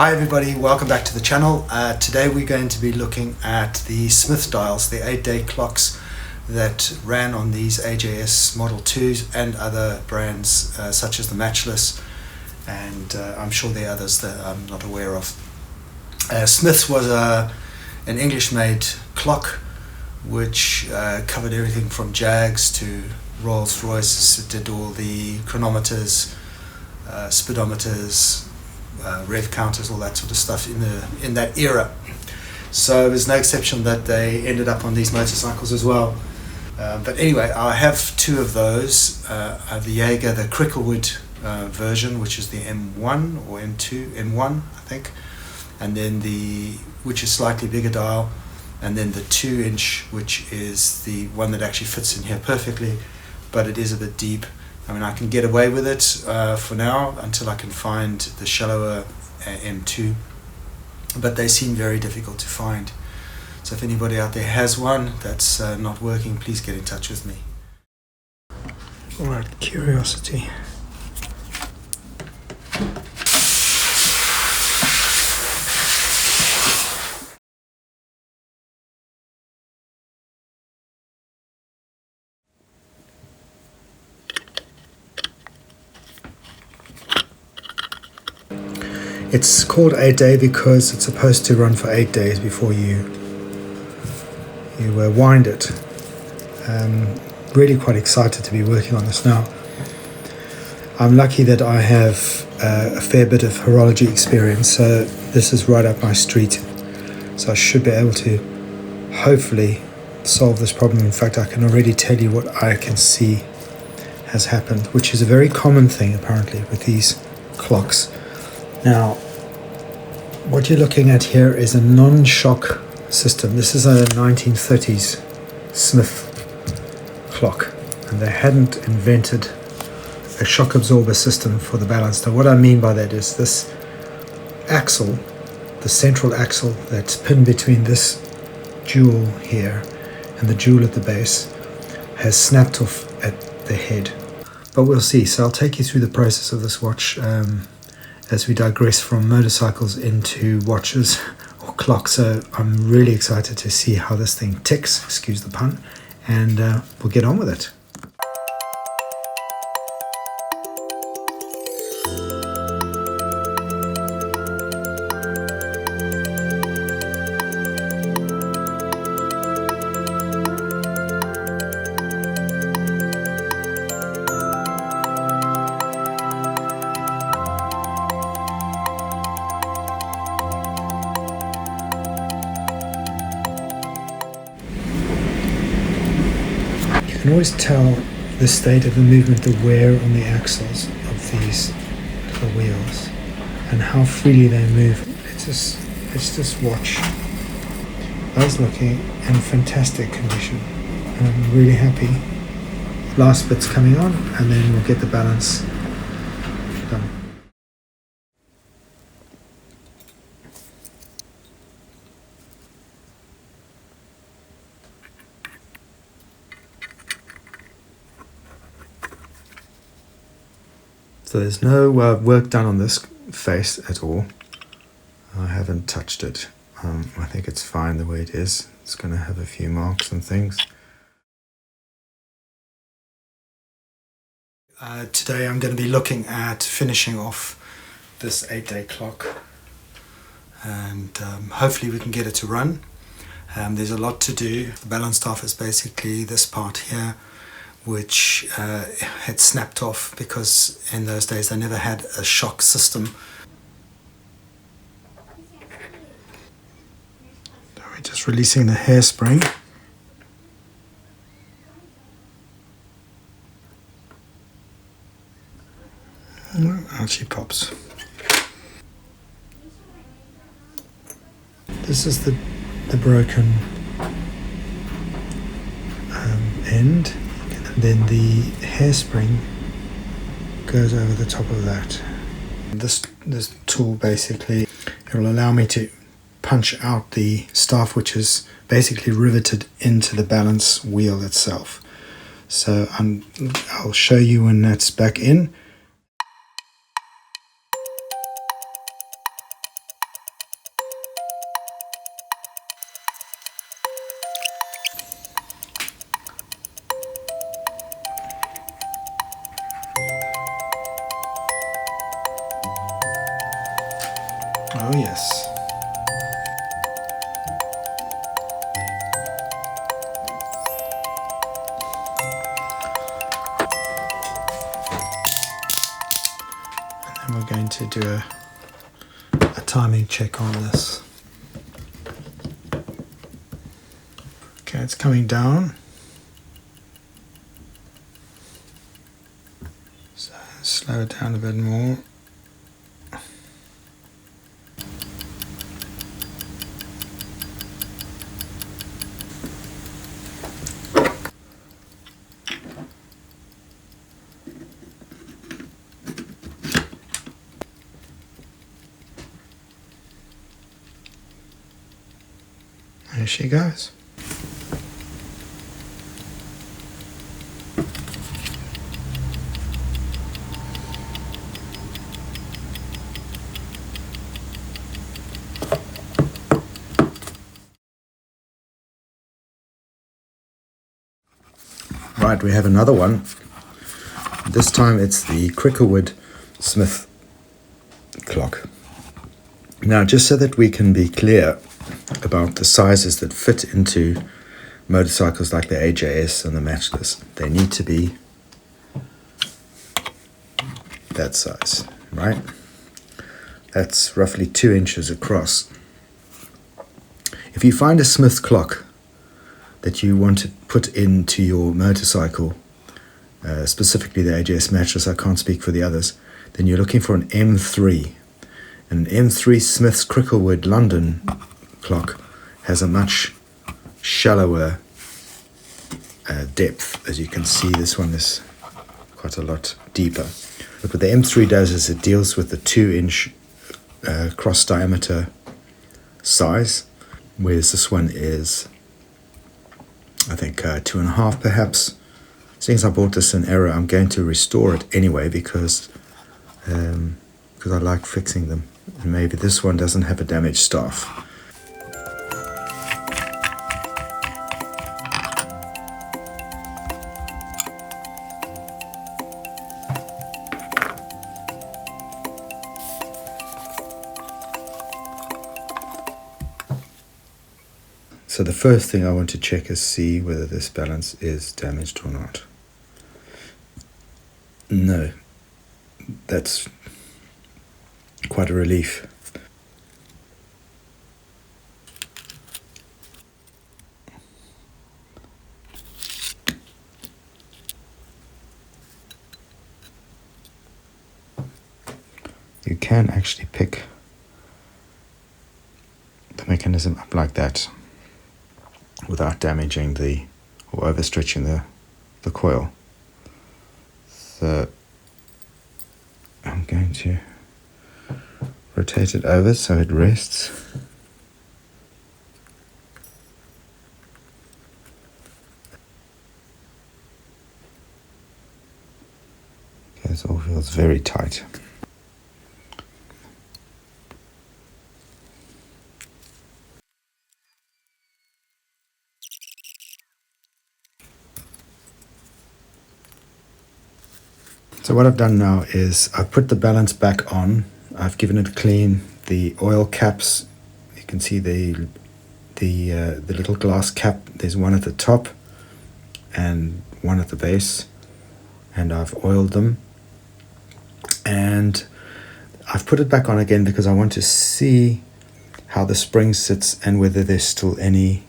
Hi everybody, welcome back to the channel. Today we're going to be looking at the Smith dials, the 8-day clocks that ran on these AJS Model 2s and other brands such as the Matchless, and I'm sure there are others that I'm not aware of. Smith was an English-made clock which covered everything from Jags to Rolls-Royce. It did all the chronometers, speedometers, rev counters, all that sort of stuff in that era. So there's no exception that they ended up on these motorcycles as well. But anyway, I have two of those. I have the Jaeger, the Cricklewood version, which is the M1 or M1, I think, and then which is slightly bigger dial, and then the 2-inch, which is the one that actually fits in here perfectly, but it is a bit deep. I mean, I can get away with it for now until I can find the shallower M2, but they seem very difficult to find. So if anybody out there has one that's not working, please get in touch with me. Alright, curiosity. It's called 8-day because it's supposed to run for 8 days before you wind it. Really quite excited to be working on this now. I'm lucky that I have a fair bit of horology experience, so this is right up my street. So I should be able to hopefully solve this problem. In fact, I can already tell you what I can see has happened, which is a very common thing apparently with these clocks. Now, what you're looking at here is a non-shock system. This is a 1930s Smith clock, and they hadn't invented a shock absorber system for the balance. Now, what I mean by that is this axle, the central axle that's pinned between this jewel here and the jewel at the base, has snapped off at the head. But we'll see. So I'll take you through the process of this watch as we digress from motorcycles into watches or clocks. So I'm really excited to see how this thing ticks, excuse the pun, and we'll get on with it. You can always tell the state of the movement, the wear on the axles of these little wheels and how freely they move. It's this watch. That's looking in fantastic condition, and I'm really happy. Last bit's coming on, and then we'll get the balance done. So there's no work done on this face at all. I haven't touched it. I think it's fine the way it is. It's going to have a few marks and things. Today I'm going to be looking at finishing off this 8-day clock, and hopefully we can get it to run. There's a lot to do. The balance staff is basically this part here, which had snapped off because in those days they never had a shock system. So we're just releasing the hairspring. Out she pops. This is the broken end. And then the hairspring goes over the top of that. This tool basically, it will allow me to punch out the staff, which is basically riveted into the balance wheel itself. So I'll show you when that's back in. Oh yes. And then we're going to do a timing check on this. Okay, it's coming down. So slow it down a bit more. There she goes. Right, we have another one. This time it's the Cricklewood Smith clock. Now, just so that we can be clear about the sizes that fit into motorcycles like the AJS and the Matchless, they need to be that size, right? That's roughly 2 inches across. If you find a Smith clock that you want to put into your motorcycle, specifically the AJS Matchless, I can't speak for the others, then you're looking for an M3. An M3 Smith's Cricklewood London clock has a much shallower depth. As you can see, this one is quite a lot deeper. But what the M3 does is it deals with the 2-inch cross diameter size, whereas this one is, I think, 2.5 perhaps. Since I bought this in error, I'm going to restore it anyway because I like fixing them. And maybe this one doesn't have a damaged staff. So the first thing I want to check is see whether this balance is damaged or not. No, that's quite a relief. You can actually pick the mechanism up like that without damaging or overstretching the coil. So I'm going to rotate it over so it rests. Okay, this all feels very tight. So what I've done now is I've put the balance back on. I've given it a clean. The oil caps, you can see the little glass cap. There's one at the top and one at the base, and I've oiled them. And I've put it back on again because I want to see how the spring sits and whether there's still any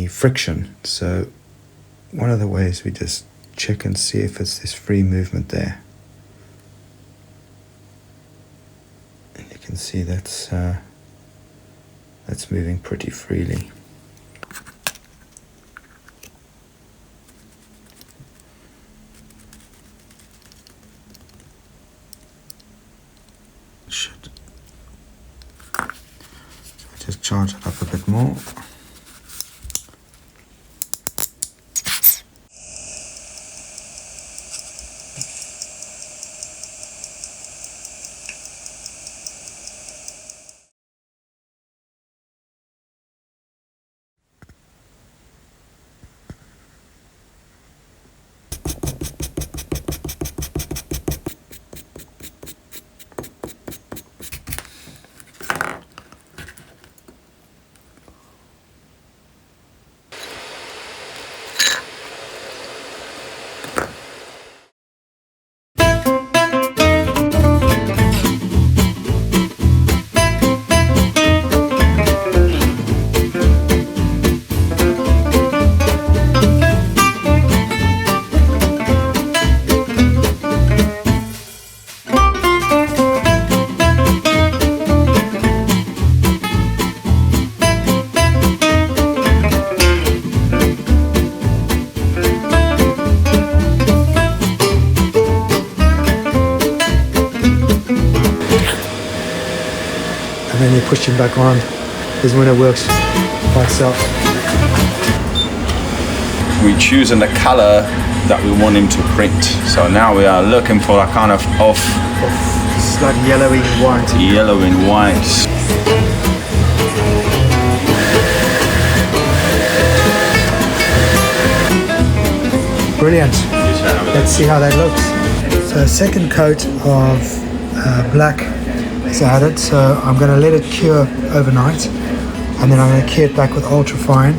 friction. So one of the ways we just check and see if it's this free movement there. And you can see that's moving pretty freely. Should just charge it up a bit more. then you push him back on, is when it works by itself. We're choosing the color that we want him to print. So now we are looking for a kind of It's like yellowy white. yellow and white. Brilliant. Let's see how that looks. So a second coat of black is added. So I'm going to let it cure overnight, and then I'm going to cure it back with ultra fine,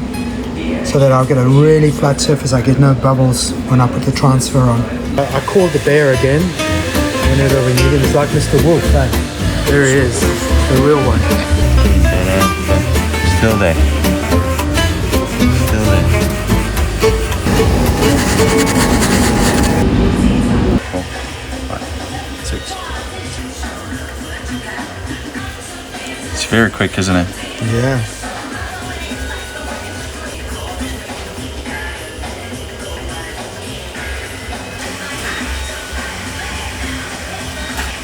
so that I'll get a really flat surface. I get no bubbles when I put the transfer on. I called the bear again whenever we need him. It's like Mr. Wolf. Hey? There he is, the real one. Still there. Still there. 4, 5, 6. It's very quick, isn't it? Yeah.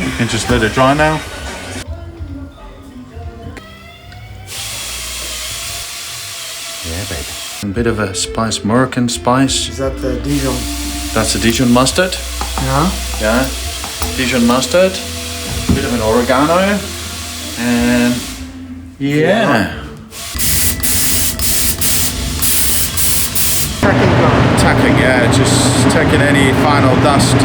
You can just let it dry now. Yeah, baby. A bit of a spice, Moroccan spice. Is that the Dijon? That's a Dijon mustard. Yeah. Yeah, Dijon mustard. A bit of an oregano. And yeah. Tacking, yeah, just taking any final dust